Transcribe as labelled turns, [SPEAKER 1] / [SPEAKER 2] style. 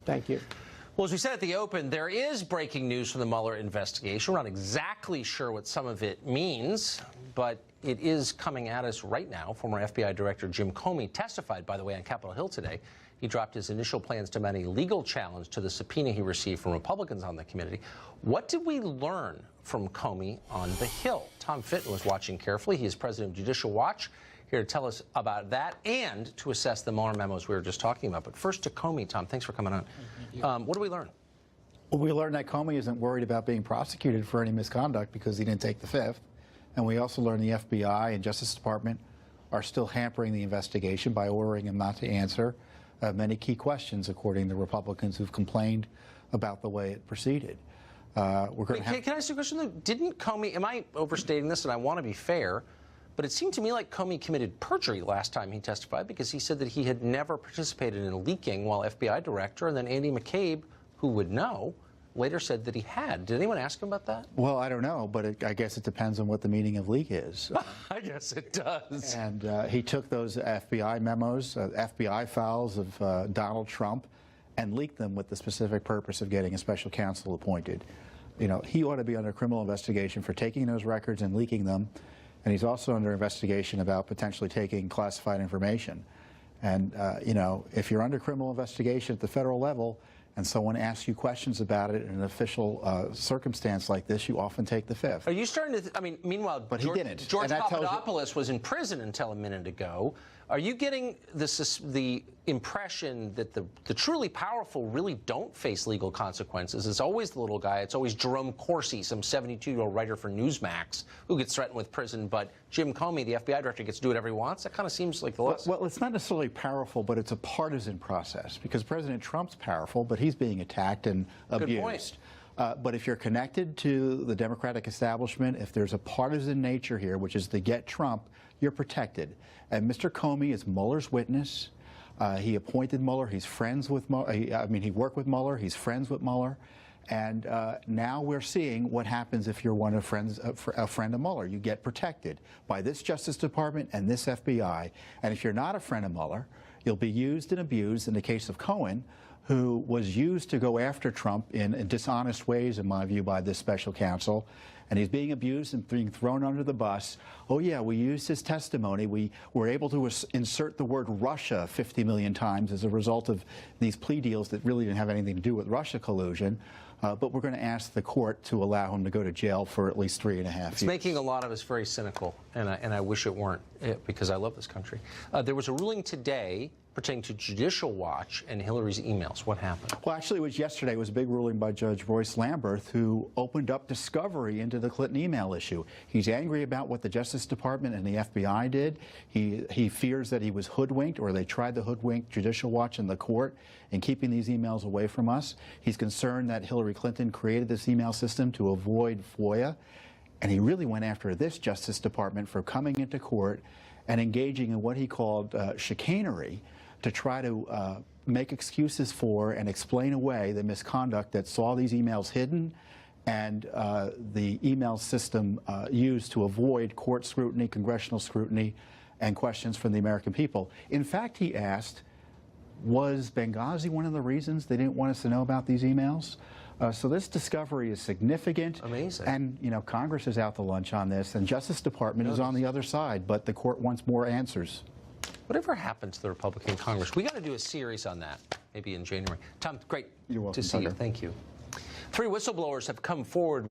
[SPEAKER 1] Thank you.
[SPEAKER 2] Well, as we said at the open, there is breaking news from the Mueller investigation. We're not exactly sure what some of it means, but it is coming at us right now. Former FBI Director Jim Comey testified, by the way, on Capitol Hill today. He dropped his initial plans to mount a legal challenge to the subpoena he received from Republicans on the committee. What did we learn from Comey on the Hill? Tom Fitton was watching carefully. He is president of Judicial Watch, here to tell us about that and to assess the Mueller memos we were just talking about. But first to Comey. Tom, thanks for coming on. What did we learn?
[SPEAKER 3] Well, we learned that Comey isn't worried about being prosecuted for any misconduct because he didn't take the fifth. And we also learned the FBI and Justice Department are still hampering the investigation by ordering him not to answer many key questions, according to Republicans who've complained about the way it proceeded.
[SPEAKER 2] Can I ask you a question, though? Didn't Comey, am I overstating this, and I want to be fair, but it seemed to me like Comey committed perjury last time he testified because he said that he had never participated in leaking while FBI director, and then Andy McCabe, who would know, later said that he had. Did anyone ask him about that?
[SPEAKER 3] Well, I don't know, but I guess it depends on what the meaning of leak is.
[SPEAKER 2] I guess it does.
[SPEAKER 3] And he took those FBI memos, FBI files of Donald Trump, and leaked them with the specific purpose of getting a special counsel appointed. You know, he ought to be under criminal investigation for taking those records and leaking them, and he's also under investigation about potentially taking classified information. And, you know, if you're under criminal investigation at the federal level, and someone asks you questions about it in an official circumstance like this, you often take the fifth.
[SPEAKER 2] Are you starting to, I mean, meanwhile,
[SPEAKER 3] but he didn't.
[SPEAKER 2] George Papadopoulos was in prison until a minute ago. Are you getting the impression that the truly powerful really don't face legal consequences? It's always the little guy. It's always Jerome Corsi, some 72-year-old writer for Newsmax, who gets threatened with prison. But Jim Comey, the FBI director, gets to do whatever he wants. That kind of seems like the lesson.
[SPEAKER 3] Well, it's not necessarily powerful, but it's a partisan process because President Trump's powerful, but he's being attacked and abused.
[SPEAKER 2] Good point.
[SPEAKER 3] But if you're connected to the Democratic establishment, if there's a partisan nature here, which is to get Trump, you're protected. And Mr. Comey is Mueller's witness. He appointed Mueller. He's friends with Mueller. He worked with Mueller. He's friends with Mueller. And now we're seeing what happens if you're a friend of Mueller. You get protected by this Justice Department and this FBI. And if you're not a friend of Mueller, you'll be used and abused in the case of Cohen, who was used to go after Trump in dishonest ways, in my view, by this special counsel. And he's being abused and being thrown under the bus. Oh, yeah, we used his testimony. We were able to insert the word Russia 50 million times as a result of these plea deals that really didn't have anything to do with Russia collusion. But we're going to ask the court to allow him to go to jail for at least 3.5 years.
[SPEAKER 2] It's making a lot of us very cynical, and I wish it weren't, because I love this country. There was a ruling today pertaining to Judicial Watch and Hillary's emails. What happened?
[SPEAKER 3] Well, actually, it was yesterday. It was a big ruling by Judge Royce Lamberth, who opened up discovery into the Clinton email issue. He's angry about what the Justice Department and the FBI did. He fears that he was hoodwinked, or they tried to hoodwink Judicial Watch and the court in keeping these emails away from us. He's concerned that Hillary Clinton created this email system to avoid FOIA. And he really went after this Justice Department for coming into court and engaging in what he called chicanery to try to make excuses for and explain away the misconduct that saw these emails hidden and the email system used to avoid court scrutiny, congressional scrutiny, and questions from the American people. In fact, he asked, was Benghazi one of the reasons they didn't want us to know about these emails? So this discovery is significant.
[SPEAKER 2] Amazing.
[SPEAKER 3] And, you know, Congress is out to lunch on this, and Justice Department is on the other side, but the court wants more answers.
[SPEAKER 2] Whatever happened to the Republican Congress? We got to do a series on that, maybe in January. Tom, great
[SPEAKER 3] You're welcome,
[SPEAKER 2] to see you.
[SPEAKER 3] Tucker.
[SPEAKER 2] Thank you. 3 whistleblowers have come forward.